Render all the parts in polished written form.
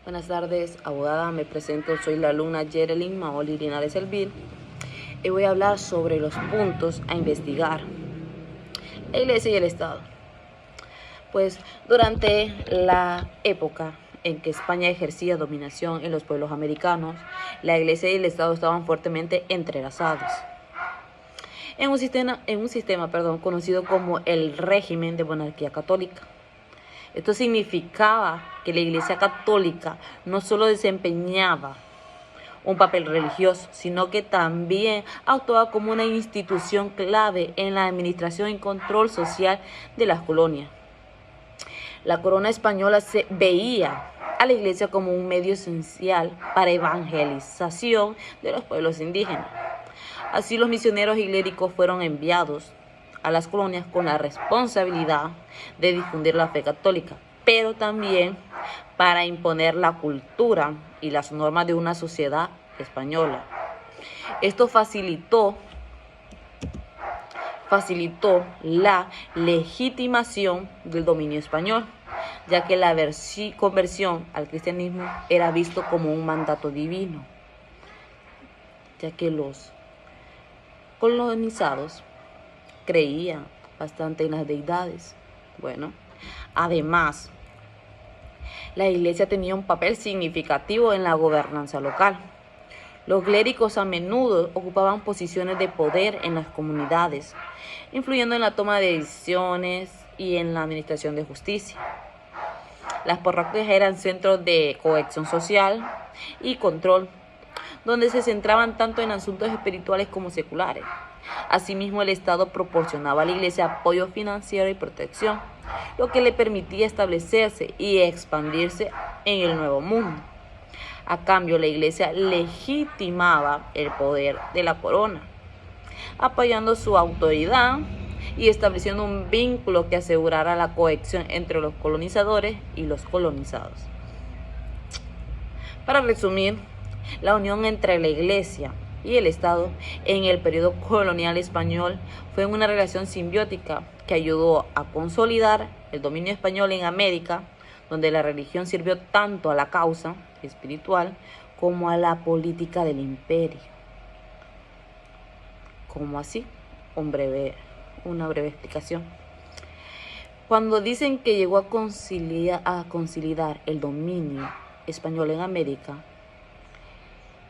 Buenas tardes, abogada. Me presento, soy la alumna Geraldine Maoli Linares Elvir y voy a hablar sobre los puntos a investigar. La Iglesia y el Estado. Pues durante la época en que España ejercía dominación en los pueblos americanos, la Iglesia y el Estado estaban fuertemente entrelazados. En un sistema conocido como el régimen de monarquía católica. Esto significaba que la Iglesia Católica no solo desempeñaba un papel religioso, sino que también actuaba como una institución clave en la administración y control social de las colonias. La corona española se veía a la Iglesia como un medio esencial para evangelización de los pueblos indígenas. Así los misioneros y clérigos fueron enviados a las colonias con la responsabilidad de difundir la fe católica, pero también para imponer la cultura y las normas de una sociedad española. Esto facilitó la legitimación del dominio español, ya que la conversión al cristianismo era visto como un mandato divino, ya que los colonizados creían bastante en las deidades. Además, la Iglesia tenía un papel significativo en la gobernanza local. Los clérigos a menudo ocupaban posiciones de poder en las comunidades, influyendo en la toma de decisiones y en la administración de justicia. Las parroquias eran centros de cohesión social y control, donde se centraban tanto en asuntos espirituales como seculares. Asimismo, el Estado proporcionaba a la Iglesia apoyo financiero y protección, lo que le permitía establecerse y expandirse en el Nuevo Mundo. A cambio, la Iglesia legitimaba el poder de la corona, apoyando su autoridad y estableciendo un vínculo que asegurara la cohesión entre los colonizadores y los colonizados. Para resumir, la unión entre la Iglesia y el Estado en el periodo colonial español fue una relación simbiótica que ayudó a consolidar el dominio español en América, donde la religión sirvió tanto a la causa espiritual como a la política del imperio. ¿Cómo así? Una breve explicación. Cuando dicen que llegó a consolidar el dominio español en América,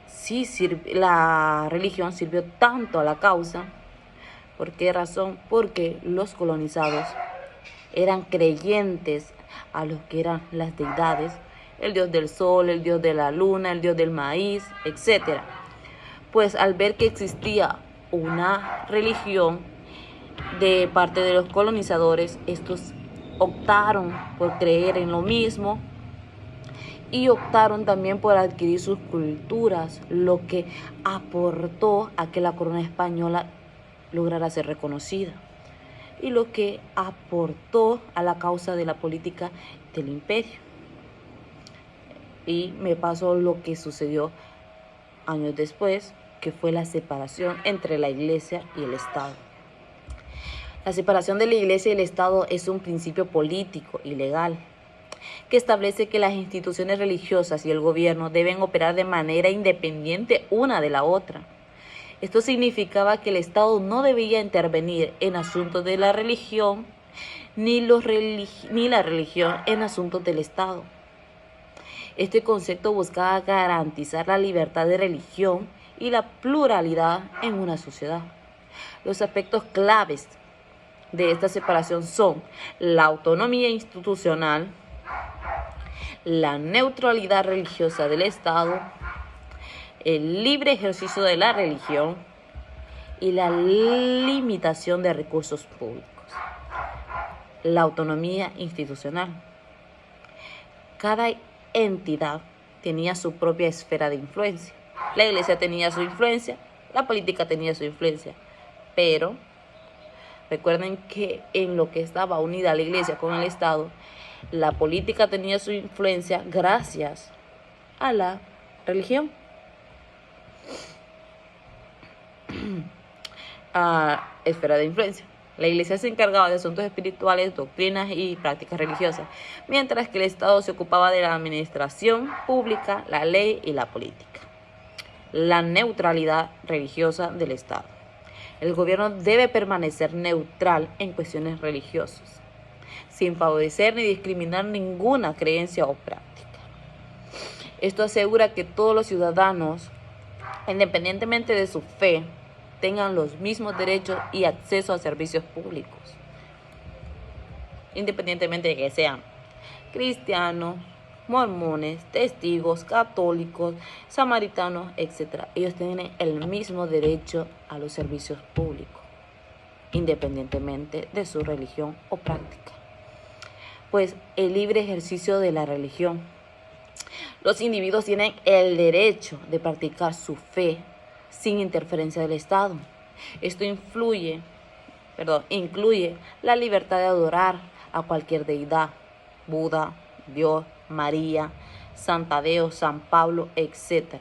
sí, la religión sirvió tanto a la causa. ¿Por qué razón? Porque los colonizados eran creyentes a lo que eran las deidades, el dios del sol, el dios de la luna, el dios del maíz, etc. Pues al ver que existía una religión de parte de los colonizadores, estos optaron por creer en lo mismo y optaron también por adquirir sus culturas, lo que aportó a que la corona española lograra ser reconocida y lo que aportó a la causa de la política del imperio. Y me pasó lo que sucedió años después, que fue la separación entre la Iglesia y el Estado. La separación de la Iglesia y el Estado es un principio político y legal que establece que las instituciones religiosas y el gobierno deben operar de manera independiente una de la otra. Esto significaba que el Estado no debía intervenir en asuntos de la religión ni la religión en asuntos del Estado. Este concepto buscaba garantizar la libertad de religión y la pluralidad en una sociedad. Los aspectos claves de esta separación son la autonomía institucional, la neutralidad religiosa del Estado, el libre ejercicio de la religión y la limitación de recursos públicos. La autonomía institucional. Cada entidad tenía su propia esfera de influencia. La Iglesia tenía su influencia, la política tenía su influencia, pero recuerden que en lo que estaba unida la Iglesia con el Estado, la política tenía su influencia gracias a la religión. Esfera de influencia. La Iglesia se encargaba de asuntos espirituales, doctrinas y prácticas religiosas, mientras que el Estado se ocupaba de la administración pública, la ley y la política. La neutralidad religiosa del Estado. El gobierno debe permanecer neutral en cuestiones religiosas, sin favorecer ni discriminar ninguna creencia o práctica. Esto asegura que todos los ciudadanos, independientemente de su fe, tengan los mismos derechos y acceso a servicios públicos, independientemente de que sean cristianos, mormones, testigos, católicos, samaritanos, etc. Ellos tienen el mismo derecho a los servicios públicos, independientemente de su religión o práctica. Pues el libre ejercicio de la religión. Los individuos tienen el derecho de practicar su fe sin interferencia del Estado. Esto incluye la libertad de adorar a cualquier deidad, Buda, Dios, María, San Tadeo, San Pablo, etc.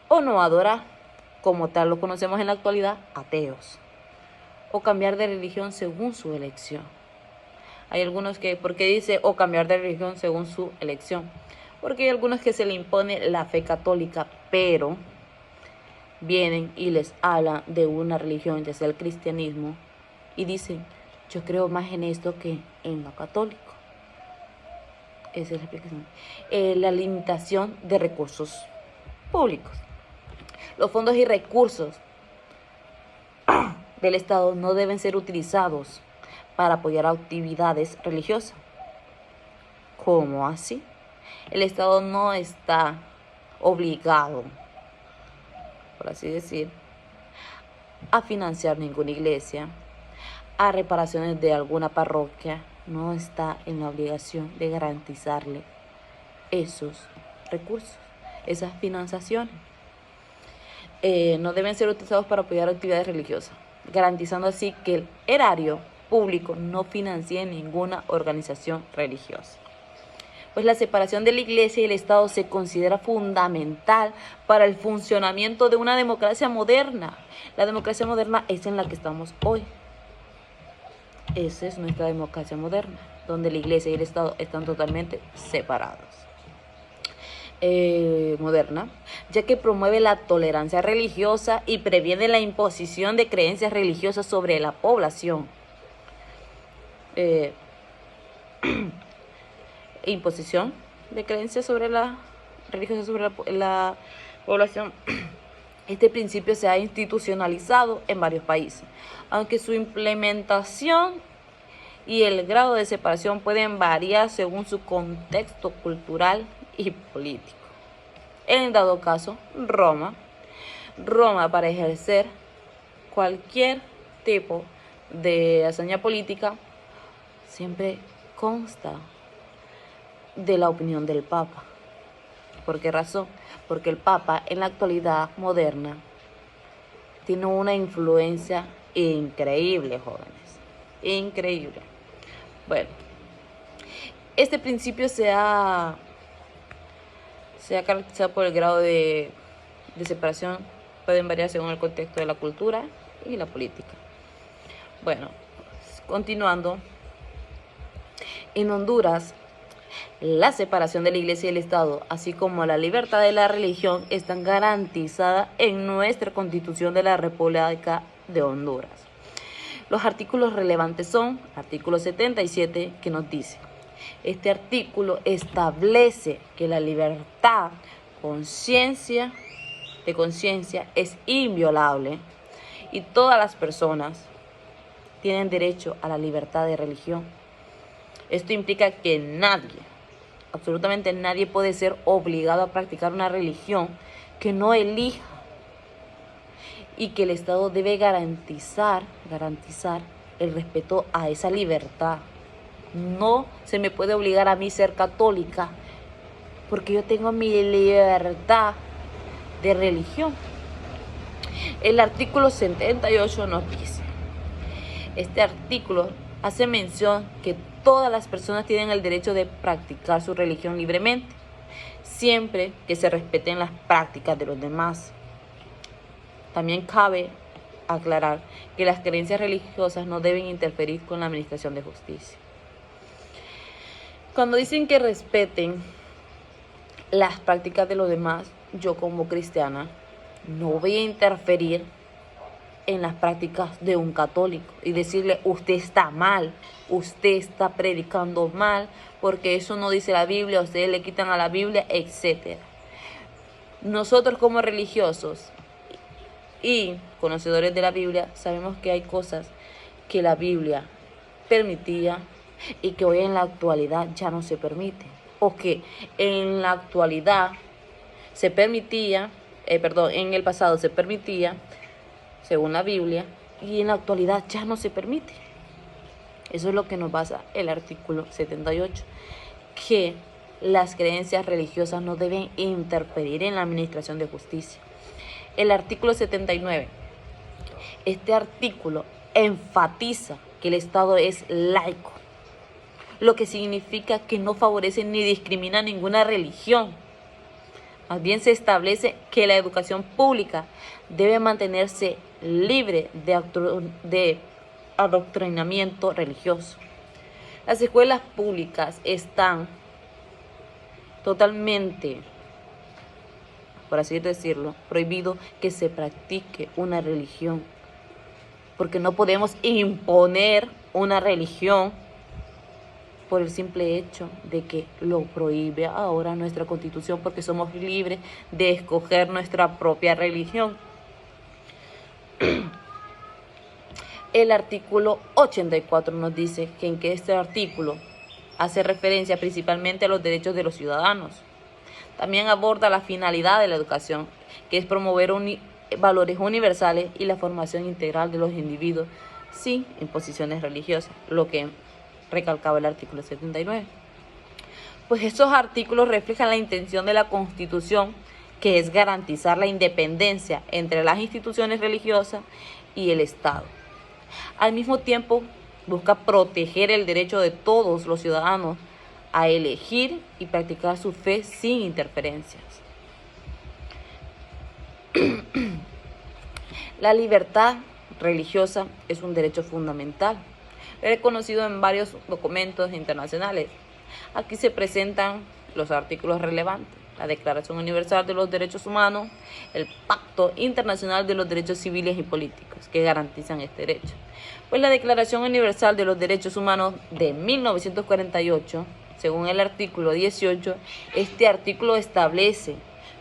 O no adorar, como tal lo conocemos en la actualidad, ateos. O cambiar de religión según su elección. Hay algunos que, ¿por qué dice o cambiar de religión según su elección? Porque hay algunos que se le impone la fe católica, pero vienen y les hablan de una religión, ya sea el cristianismo, y dicen, yo creo más en esto que en lo católico. Esa es la explicación. La limitación de recursos públicos. Los fondos y recursos del Estado no deben ser utilizados para apoyar actividades religiosas. ¿Cómo así? El Estado no está obligado, por así decir, a financiar ninguna iglesia, a reparaciones de alguna parroquia. No está en la obligación de garantizarle esos recursos, esas financiaciones. No deben ser utilizados para apoyar actividades religiosas, garantizando así que el erario público no financie ninguna organización religiosa. Pues la separación de la Iglesia y el Estado se considera fundamental para el funcionamiento de una democracia moderna. La democracia moderna es en la que estamos hoy. Esa es nuestra democracia moderna, donde la Iglesia y el Estado están totalmente separados. Moderna, ya que promueve la tolerancia religiosa y previene la imposición de creencias religiosas sobre la población. Imposición de creencias sobre la religiosa sobre la población. Este principio se ha institucionalizado en varios países, aunque su implementación y el grado de separación pueden variar según su contexto cultural y político. En dado caso, Roma, para ejercer cualquier tipo de hazaña política, siempre consta de la opinión del Papa. ¿Por qué razón? Porque el Papa en la actualidad moderna tiene una influencia increíble, jóvenes. Increíble. Bueno, este principio se ha caracterizado por el grado de separación. Pueden variar según el contexto de la cultura y la política. Bueno, continuando. En Honduras, la separación de la Iglesia y el Estado, así como la libertad de la religión, están garantizadas en nuestra Constitución de la República de Honduras. Los artículos relevantes son artículo 77, que nos dice: este artículo establece que la libertad de conciencia es inviolable y todas las personas tienen derecho a la libertad de religión. Esto implica que nadie, absolutamente nadie, puede ser obligado a practicar una religión que no elija, y que el Estado debe garantizar el respeto a esa libertad. No se me puede obligar a mí ser católica porque yo tengo mi libertad de religión. El artículo 78 nos dice, este artículo hace mención que todas las personas tienen el derecho de practicar su religión libremente, siempre que se respeten las prácticas de los demás. También cabe aclarar que las creencias religiosas no deben interferir con la administración de justicia. Cuando dicen que respeten las prácticas de los demás, yo como cristiana no voy a interferir en las prácticas de un católico y decirle: usted está mal, usted está predicando mal, porque eso no dice la Biblia, ustedes le quitan a la Biblia, etc. Nosotros como religiosos y conocedores de la Biblia sabemos que hay cosas que la Biblia permitía y que hoy en la actualidad ya no se permite, o que en la actualidad se permitía, en el pasado se permitía según la Biblia, y en la actualidad ya no se permite. Eso es lo que nos basa el artículo 78, que las creencias religiosas no deben interferir en la administración de justicia. El artículo 79, este artículo enfatiza que el Estado es laico, lo que significa que no favorece ni discrimina ninguna religión. Más bien se establece que la educación pública debe mantenerse libre de adoctrinamiento religioso. Las escuelas públicas están totalmente, por así decirlo, prohibido que se practique una religión, porque no podemos imponer una religión por el simple hecho de que lo prohíbe ahora nuestra Constitución, porque somos libres de escoger nuestra propia religión. El artículo 84 nos dice que este artículo hace referencia principalmente a los derechos de los ciudadanos. También aborda la finalidad de la educación, que es promover valores universales y la formación integral de los individuos sin imposiciones religiosas, lo que recalcaba el artículo 79. Pues estos artículos reflejan la intención de la Constitución, que es garantizar la independencia entre las instituciones religiosas y el Estado. Al mismo tiempo, busca proteger el derecho de todos los ciudadanos a elegir y practicar su fe sin interferencias. La libertad religiosa es un derecho fundamental, reconocido en varios documentos internacionales. Aquí se presentan los artículos relevantes: la Declaración Universal de los Derechos Humanos, el Pacto Internacional de los Derechos Civiles y Políticos, que garantizan este derecho. Pues la Declaración Universal de los Derechos Humanos de 1948, según el artículo 18, este artículo establece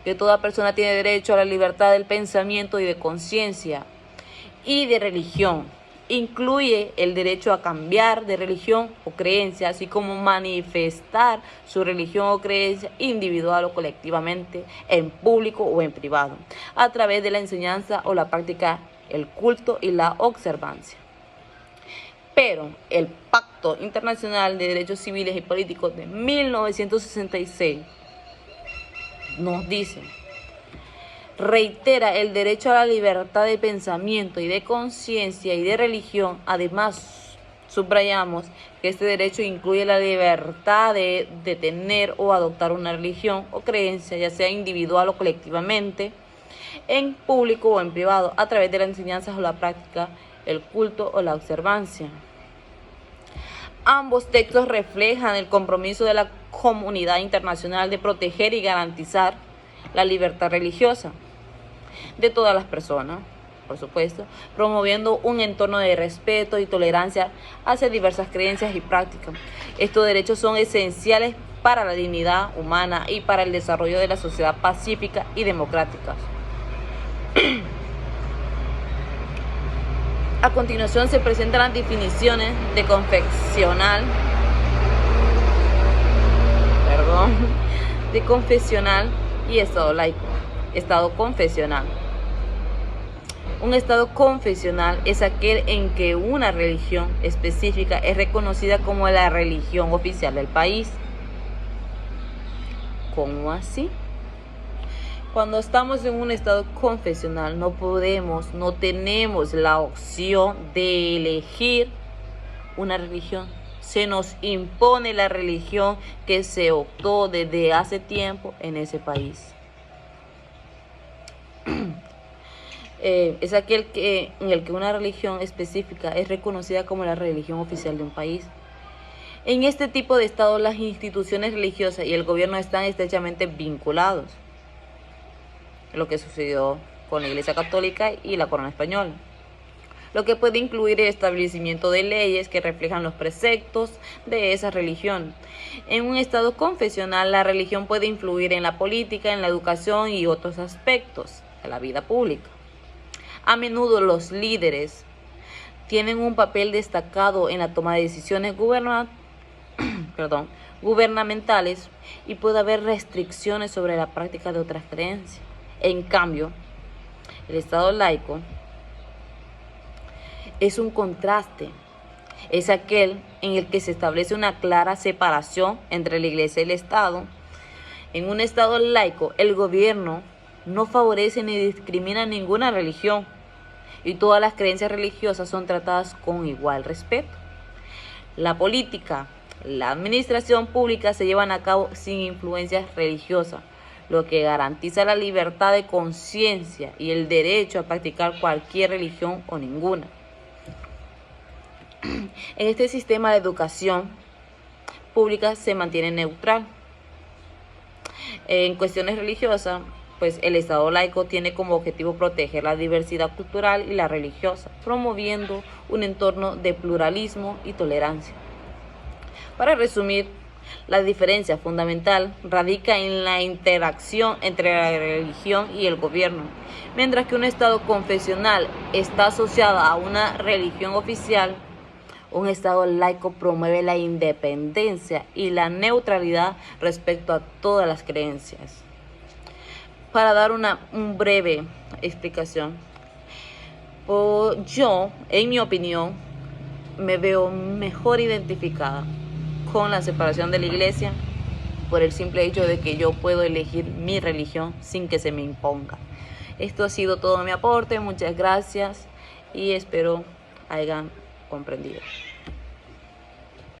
que toda persona tiene derecho a la libertad del pensamiento y de conciencia y de religión. Incluye el derecho a cambiar de religión o creencia, así como manifestar su religión o creencia individual o colectivamente, en público o en privado, a través de la enseñanza o la práctica, el culto y la observancia. Pero el Pacto Internacional de Derechos Civiles y Políticos de 1966 nos dice: reitera el derecho a la libertad de pensamiento y de conciencia y de religión. Además, subrayamos que este derecho incluye la libertad de tener o adoptar una religión o creencia, ya sea individual o colectivamente, en público o en privado, a través de la enseñanza o la práctica, el culto o la observancia. Ambos textos reflejan el compromiso de la comunidad internacional de proteger y garantizar la libertad religiosa de todas las personas, por supuesto, promoviendo un entorno de respeto y tolerancia hacia diversas creencias y prácticas. Estos derechos son esenciales para la dignidad humana y para el desarrollo de la sociedad pacífica y democrática. A continuación se presentan las definiciones de confesional y Estado laico. Estado confesional. Un Estado confesional es aquel en que una religión específica es reconocida como la religión oficial del país. ¿Cómo así? Cuando estamos en un estado confesional no tenemos la opción de elegir una religión. Se nos impone la religión que se optó desde hace tiempo en ese país. es aquel en el que una religión específica es reconocida como la religión oficial de un país. En este tipo de Estado, las instituciones religiosas y el gobierno están estrechamente vinculados, lo que sucedió con la Iglesia Católica y la Corona Española, lo que puede incluir el establecimiento de leyes que reflejan los preceptos de esa religión. En un Estado confesional, la religión puede influir en la política, en la educación y otros aspectos de la vida pública. A menudo los líderes tienen un papel destacado en la toma de decisiones gubernamentales y puede haber restricciones sobre la práctica de otras creencias. En cambio, el Estado laico es un contraste. Es aquel en el que se establece una clara separación entre la Iglesia y el Estado. En un Estado laico, el gobierno no favorece ni discrimina ninguna religión y todas las creencias religiosas son tratadas con igual respeto. La política, la administración pública se llevan a cabo sin influencias religiosas, lo que garantiza la libertad de conciencia y el derecho a practicar cualquier religión o ninguna. En este sistema de educación pública se mantiene neutral. En cuestiones religiosas, pues el Estado laico tiene como objetivo proteger la diversidad cultural y la religiosa, promoviendo un entorno de pluralismo y tolerancia. Para resumir, la diferencia fundamental radica en la interacción entre la religión y el gobierno. Mientras que un Estado confesional está asociado a una religión oficial, un Estado laico promueve la independencia y la neutralidad respecto a todas las creencias. Para dar una breve explicación, yo, en mi opinión, me veo mejor identificada con la separación de la Iglesia por el simple hecho de que yo puedo elegir mi religión sin que se me imponga. Esto ha sido todo mi aporte, muchas gracias y espero hayan comprendido.